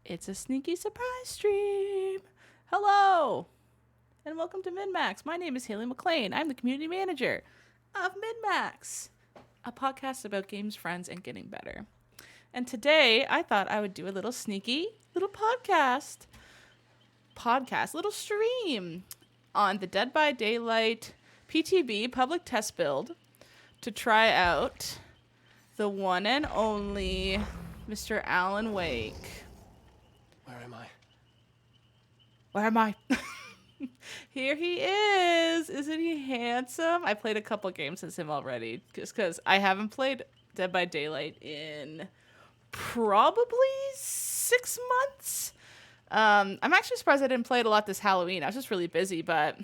It's a sneaky surprise stream. Hello, and welcome to MinMax. My name is Haley McLean. I'm the community manager of MinMax, a podcast about games, friends, and getting better. And today, I thought I would do a little sneaky little little stream on the Dead by Daylight PTB public test build to try out the one and only Mr. Alan Wake. Where am I? Where am I? Here he is. Isn't he handsome? I played a couple games since him already, just because I haven't played Dead by Daylight in probably 6 months. I'm actually surprised I didn't play it a lot this Halloween. I was just really busy, but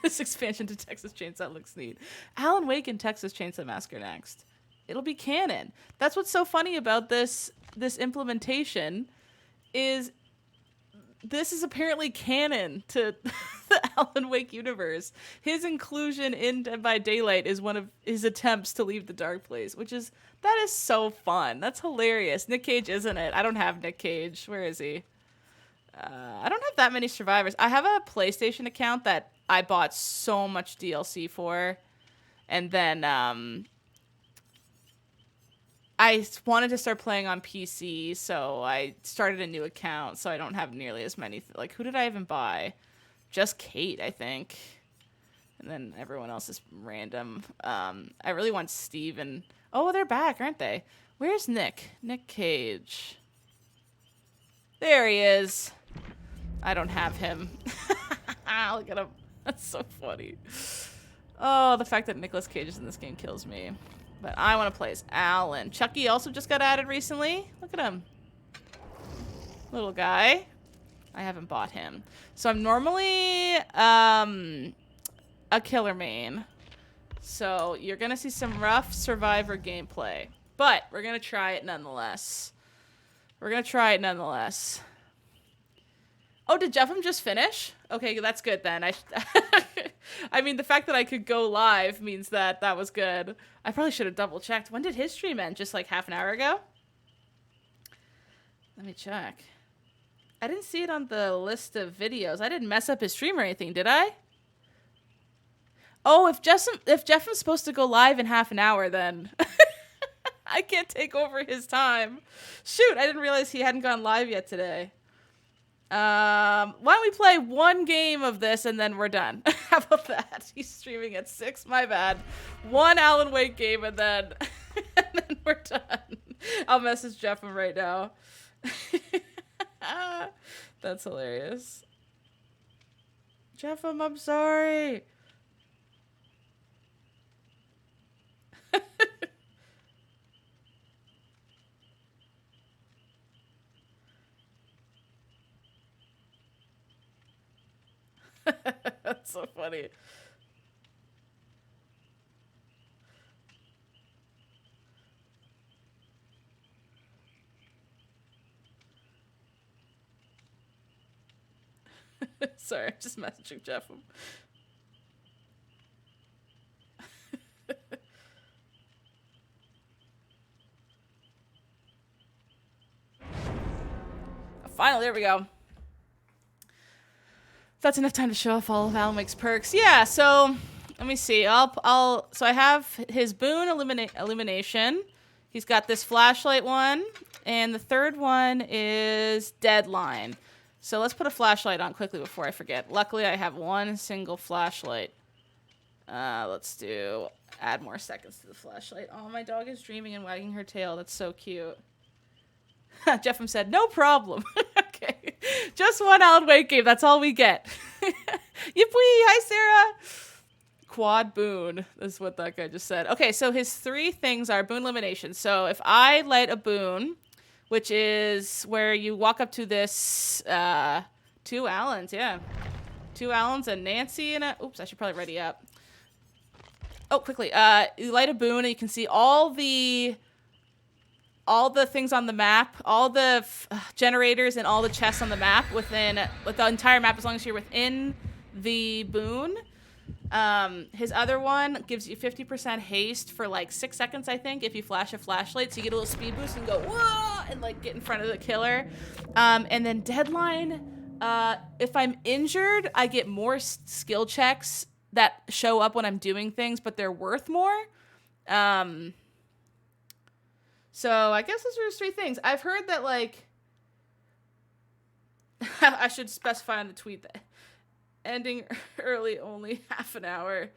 this expansion to Texas Chainsaw looks neat. Alan Wake and Texas Chainsaw Massacre next. It'll be canon. That's what's so funny about this implementation is this is apparently canon to the Alan Wake universe. His inclusion in Dead by Daylight is one of his attempts to leave the dark place, that is so fun. That's hilarious. Nick Cage, isn't it? I don't have Nick Cage. Where is he? I don't have that many survivors. I have a PlayStation account that I bought so much DLC for, and then I wanted to start playing on PC, so I started a new account, so I don't have nearly as many. Who did I even buy? Just Kate, I think. And then everyone else is random. I really want Steve and... Oh, they're back, aren't they? Where's Nick? Nick Cage. There he is. I don't have him. Look at him. That's so funny. Oh, the fact that Nicolas Cage is in this game kills me. But I want to play as Alan. Chucky also just got added recently. Look at him. Little guy. I haven't bought him. So I'm normally a killer main. So you're going to see some rough Survivor gameplay. But we're going to try it nonetheless. Oh, did Jeffem just finish? Okay, that's good then. I mean, the fact that I could go live means that was good. I probably should have double checked. When did his stream end? Just like half an hour ago? Let me check. I didn't see it on the list of videos. I didn't mess up his stream or anything, did I? Oh, if Jeffem's supposed to go live in half an hour, then I can't take over his time. Shoot, I didn't realize he hadn't gone live yet today. Why don't we play one game of this and then we're done? How about that? He's streaming at 6, my bad. One Alan Wake game and then we're done. I'll message Jeffem right now. That's hilarious. Jeffem, I'm sorry. That's so funny. Sorry, I'm just messaging Jeff. Finally, there we go. That's enough time to show off all of Alan Wake's perks. Yeah, so let me see. So I have his boon illumination. He's got this flashlight one, and the third one is deadline. So let's put a flashlight on quickly before I forget. Luckily, I have one single flashlight. Let's do add more seconds to the flashlight. Oh, my dog is dreaming and wagging her tail. That's so cute. Jeffem said, no problem. Okay. Just one Alan Wake game. That's all we get. Yippee. Hi, Sarah. Quad boon is what that guy just said. Okay, so his 3 things are boon elimination. So if I light a boon, which is where you walk up to this 2 Allens, yeah. 2 Allens and Nancy and oops, I should probably ready up. Oh, quickly. You light a boon and you can see all the things on the map, all the generators and all the chests on the map with the entire map as long as you're within the boon. His other one gives you 50% haste for like 6 seconds, I think, if you flash a flashlight. So you get a little speed boost and go, whoa, and like get in front of the killer. And then Deadline, if I'm injured, I get more skill checks that show up when I'm doing things, but they're worth more. So I guess those are just 3 things. I've heard that, like, I should specify on the tweet that ending early, only half an hour.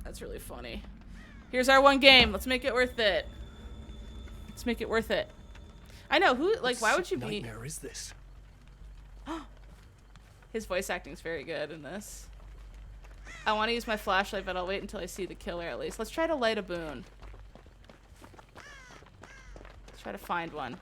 That's really funny. Here's our one game. Let's make it worth it. Let's make it worth it. I know, who, like, why would you be... What nightmare is this? His voice acting is very good in this. I want to use my flashlight, but I'll wait until I see the killer at least. Let's try to light a boon. Let's try to find one.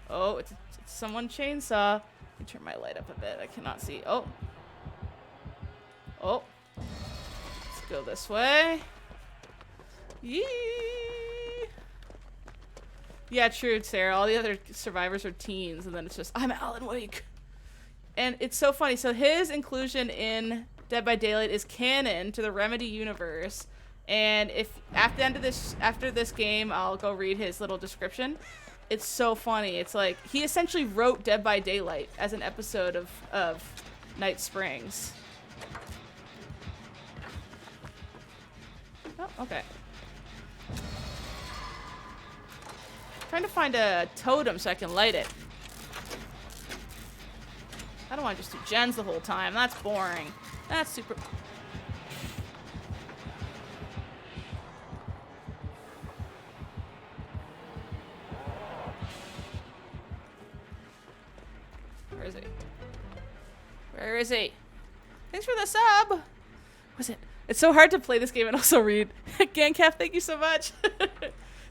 Oh, it's someone chainsaw. Let me turn my light up a bit. I cannot see. Oh. Oh. Let's go this way. Yee. Yeah, true, Sarah. All the other survivors are teens, and then it's just, I'm Alan Wake. And it's so funny. So his inclusion in Dead by Daylight is canon to the Remedy universe. And if after this game, I'll go read his little description. It's so funny. It's like he essentially wrote Dead by Daylight as an episode of Night Springs. Oh, okay. Trying to find a totem so I can light it. I don't want to just do gens the whole time. That's boring. That's super... Where is he? Where is he? Thanks for the sub! Was it? It's so hard to play this game and also read. Gangcap, thank you so much.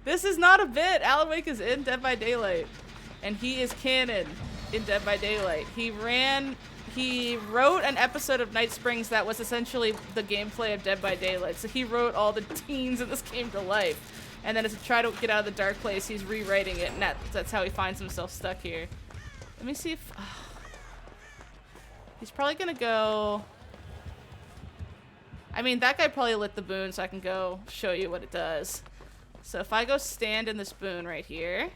This is not a bit. Alan Wake is in Dead by Daylight. And he is canon in Dead by Daylight. He wrote an episode of Night Springs that was essentially the gameplay of Dead by Daylight. So he wrote all the teens in this game to life. And then to try to get out of the dark place, he's rewriting it, and that's how he finds himself stuck here. Let me see if... He's probably gonna go... I mean, that guy probably lit the boon, so I can go show you what it does. So if I go stand in this boon right here,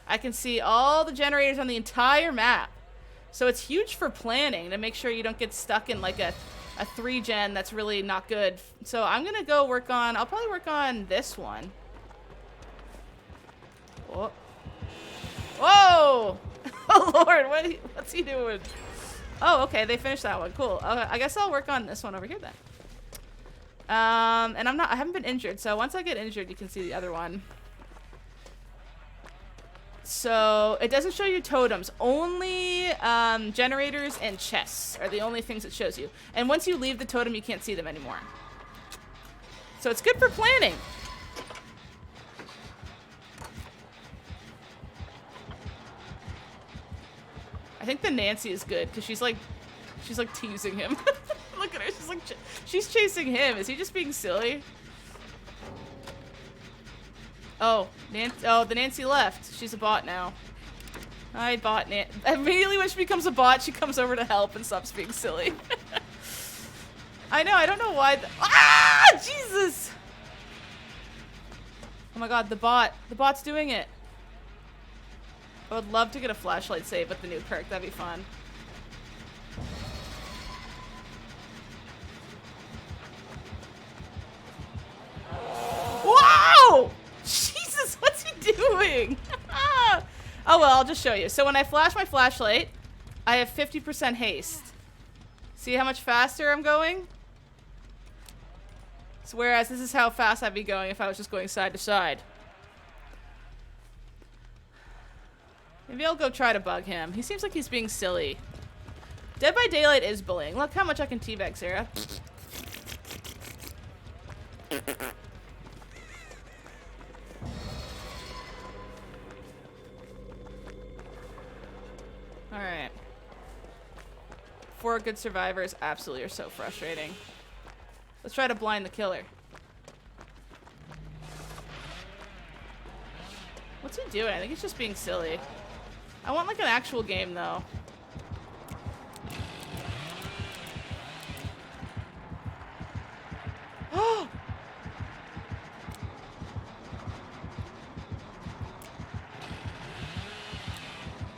I can see all the generators on the entire map. So it's huge for planning to make sure you don't get stuck in like a 3-gen that's really not good. So I'm gonna go work on, I'll probably work on this one. Whoa. Whoa! Oh Lord, what's he doing? Oh, okay, they finished that one. Cool. Okay, I guess I'll work on this one over here then. And I haven't been injured, so once I get injured, you can see the other one. So it doesn't show you totems. Only generators and chests are the only things it shows you. And once you leave the totem, you can't see them anymore. So it's good for planning. I think the Nancy is good because she's like teasing him. Look at her. She's chasing him. Is he just being silly? Oh, the Nancy left. She's a bot now. Hi, bot Nancy. Immediately when she becomes a bot, she comes over to help and stops being silly. I know. I don't know why. Ah, Jesus! Oh my God, the bot's doing it. I would love to get a flashlight save with the new perk. That'd be fun. Wow! Jesus, what's he doing? Oh well, I'll just show you. So when I flash my flashlight, I have 50% haste. See how much faster I'm going? So whereas this is how fast I'd be going if I was just going side to side. Maybe I'll go try to bug him. He seems like he's being silly. Dead by Daylight is bullying. Look how much I can teabag Sarah. Alright. 4 good survivors absolutely are so frustrating. Let's try to blind the killer. What's he doing? I think he's just being silly. I want like an actual game though. Oh!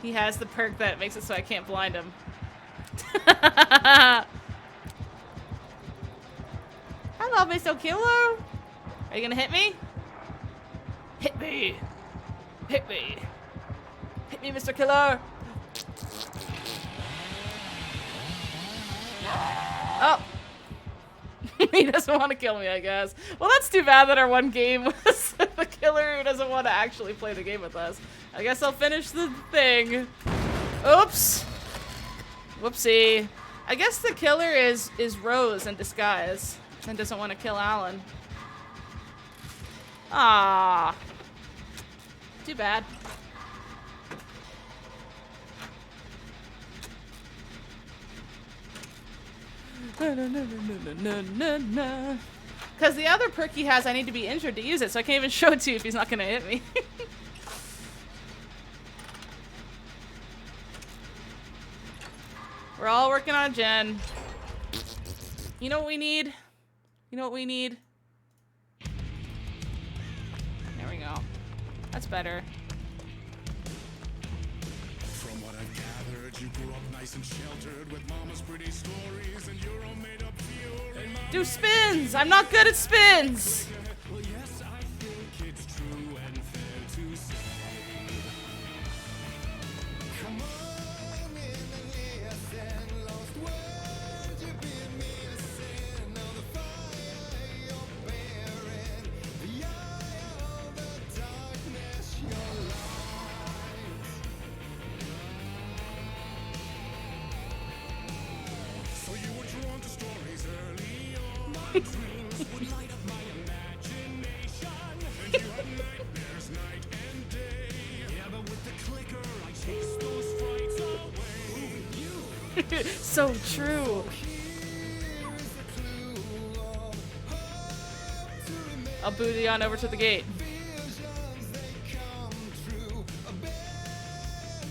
He has the perk that makes it so I can't blind him. Hello, Mr. Killer. Are you gonna hit me? Hit me. Hit me. Hit me, Mr. Killer. Oh. He doesn't want to kill me, I guess. Well, that's too bad that our one game was the killer who doesn't want to actually play the game with us. I guess I'll finish the thing. Oops. Whoopsie. I guess the killer is Rose in disguise and doesn't want to kill Alan. Ah. Too bad. Because the other perk he has, I need to be injured to use it, so I can't even show it to you if he's not going to hit me. We're all working on Jen. You know what we need? You know what we need? There we go. That's better. From what I've gathered, you grew up nice and sheltered with mama's pretty stories and your own made up view. Do spins! I'm not good at spins! Well, yes, I think it's true and fair to say. Come on in and listen, lost words you've been missing. Now the fire you're bearing, the eye of the darkness, your light. So you were drawn to stories early on. My dreams would light up my imagination. And you had nightmares night and day. Yeah, but with the clicker, I chased those frights away. So true. Here's a clue of hope to remain. I'll boot you on over to the gate. Visions, they come true. Bend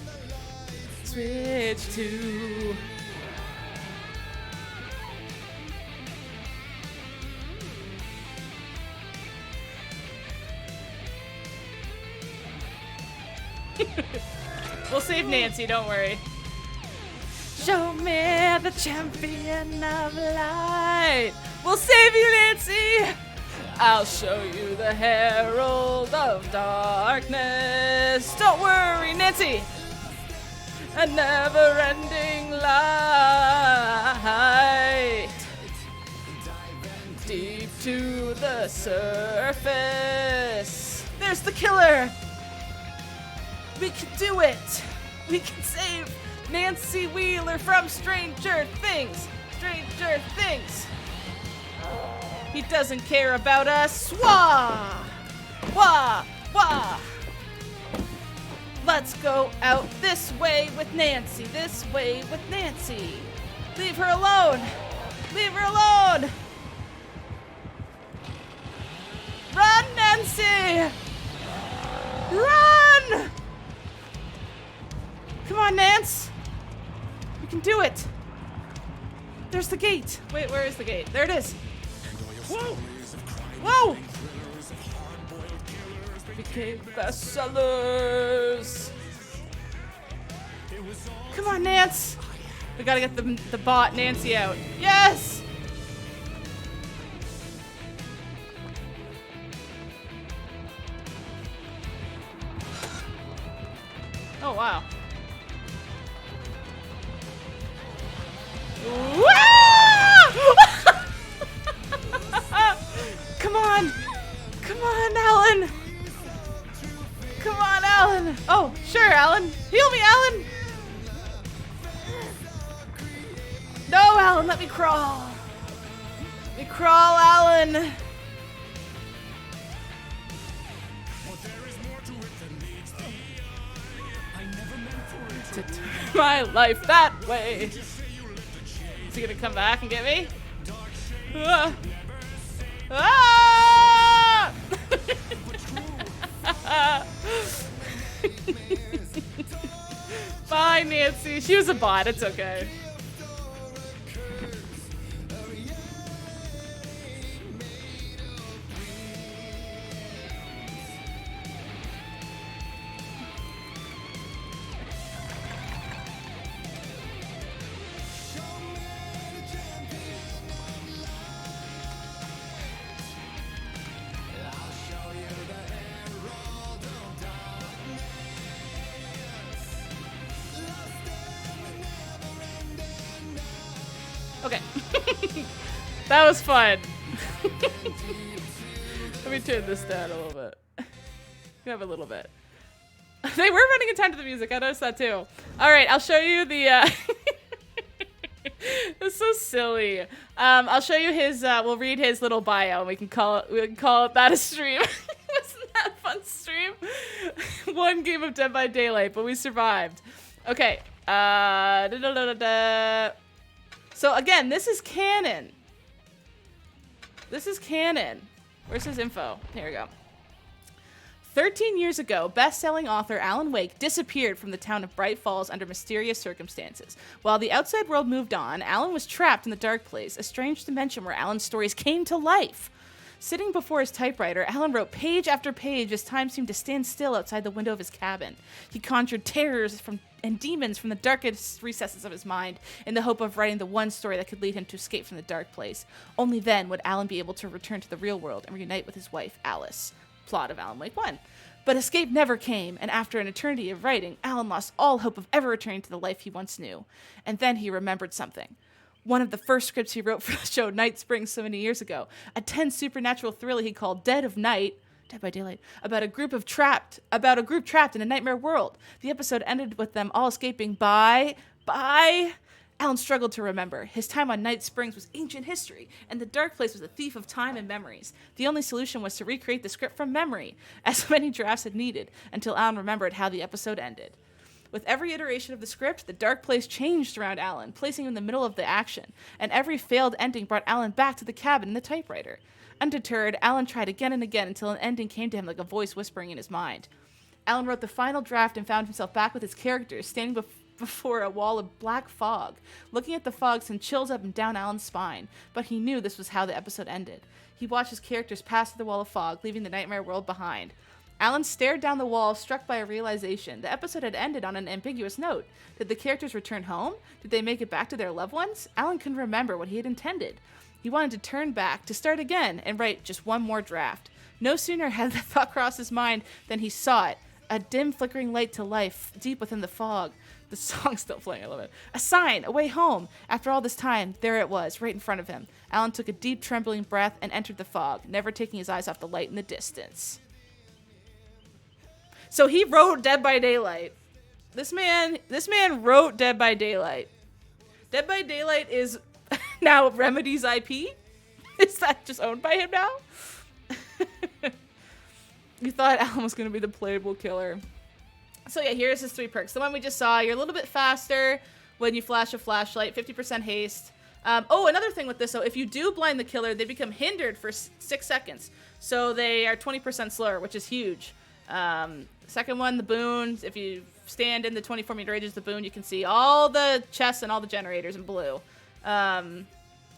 the lights. Switch to... We'll save Nancy, don't worry. Show me the champion of light. We'll save you, Nancy. I'll show you the herald of darkness. Don't worry, Nancy. A never-ending light. Deep to the surface. There's the killer. We can do it! We can save Nancy Wheeler from Stranger Things! Stranger Things! He doesn't care about us! Wah! Wah! Wah! Let's go out this way with Nancy! This way with Nancy! Leave her alone! Leave her alone! Run, Nancy! Run! Come on, Nance! We can do it! There's the gate! Wait, where is the gate? There it is! Whoa! Whoa! Became bestsellers! Come on, Nance! We gotta get the bot Nancy out. Yes! Oh, wow. Come on! Come on, Alan! Come on, Alan! Oh, sure, Alan! Heal me, Alan! No, Alan, let me crawl! Let me crawl, Alan! To turn my life that way. Is he gonna come back and get me? Ah! Ah! Bye, Nancy. She was a bot. It's okay. Okay. That was fun. Let me turn this down a little bit. You have a little bit. They were running in time to the music. I noticed that too. All right, I'll show you the. It's so silly. I'll show you his. We'll read his little bio, and we can call it that a stream. Wasn't that a fun stream? One game of Dead by Daylight, but we survived. Okay. So again, this is canon. This is canon. Where's his info? Here we go. 13 years ago, best-selling author Alan Wake disappeared from the town of Bright Falls under mysterious circumstances. While the outside world moved on, Alan was trapped in the Dark Place, a strange dimension where Alan's stories came to life. Sitting before his typewriter, Alan wrote page after page as time seemed to stand still outside the window of his cabin. He conjured terrors and demons from the darkest recesses of his mind in the hope of writing the one story that could lead him to escape from the dark place. Only then would Alan be able to return to the real world and reunite with his wife, Alice. Plot of Alan Wake 1. But escape never came, and after an eternity of writing, Alan lost all hope of ever returning to the life he once knew. And then he remembered something. One of the first scripts he wrote for the show Night Springs so many years ago, a tense supernatural thriller he called Dead by Daylight, about a group trapped in a nightmare world. The episode ended with them all escaping by Alan struggled to remember. His time on Night Springs was ancient history, and the Dark Place was a thief of time and memories. The only solution was to recreate the script from memory, as many drafts had needed, until Alan remembered how the episode ended. With every iteration of the script, the Dark Place changed around Alan, placing him in the middle of the action, and every failed ending brought Alan back to the cabin and the typewriter. Undeterred, Alan tried again and again until an ending came to him like a voice whispering in his mind. Alan wrote the final draft and found himself back with his characters, standing before a wall of black fog. Looking at the fog sent chills up and down Alan's spine, but he knew this was how the episode ended. He watched his characters pass through the wall of fog, leaving the nightmare world behind. Alan stared down the wall, struck by a realization. The episode had ended on an ambiguous note. Did the characters return home? Did they make it back to their loved ones? Alan couldn't remember what he had intended. He wanted to turn back, to start again, and write just one more draft. No sooner had the thought crossed his mind than he saw it. A dim flickering light to life, deep within the fog. The song's still playing, I love it. A sign, a way home. After all this time, there it was, right in front of him. Alan took a deep, trembling breath and entered the fog, never taking his eyes off the light in the distance. So he wrote Dead by Daylight. This man wrote Dead by Daylight. Dead by Daylight is now Remedy's IP? Is that just owned by him now? You thought Alan was going to be the playable killer. So yeah, here's his 3 perks. The one we just saw, you're a little bit faster when you flash a flashlight, 50% haste. Another thing with this, so if you do blind the killer, they become hindered for 6 seconds. So they are 20% slower, which is huge. Second one, the boon. If you stand in the 24-meter radius of the boon, you can see all the chests and all the generators in blue. And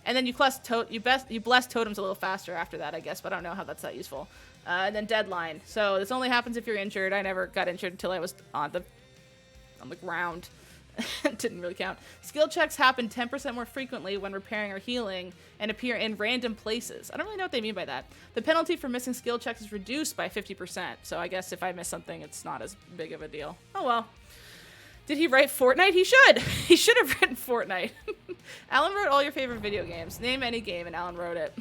then you bless totems a little faster after that, I guess, but I don't know how that's that useful. And then deadline. So this only happens if you're injured. I never got injured until I was on the ground. It didn't really count. Skill checks happen 10% more frequently when repairing or healing and appear in random places. I don't really know what they mean by that. The penalty for missing skill checks is reduced by 50%. So I guess if I miss something, it's not as big of a deal. Oh well. Did he write Fortnite? He should. He should have written Fortnite. Alan wrote all your favorite video games. Name any game and Alan wrote it.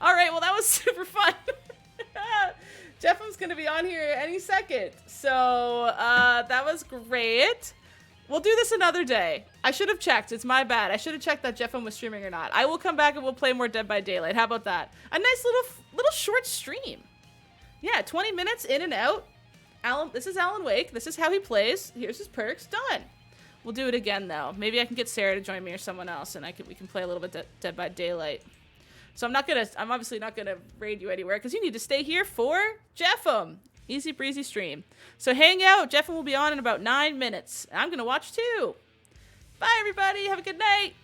All right, well that was super fun. Jeffem's going to be on here any second. So that was great. We'll do this another day. I should have checked. It's my bad. I should have checked that Jeffem was streaming or not. I will come back and we'll play more Dead by Daylight. How about that? A nice little short stream. Yeah, 20 minutes in and out. This is Alan Wake. This is how he plays. Here's his perks. Done. We'll do it again though. Maybe I can get Sarah to join me or someone else, and we can play a little bit Dead by Daylight. So I'm obviously not gonna raid you anywhere because you need to stay here for Jeffem. Easy breezy stream. So hang out. Jeffin will be on in about 9 minutes. I'm going to watch too. Bye, everybody. Have a good night.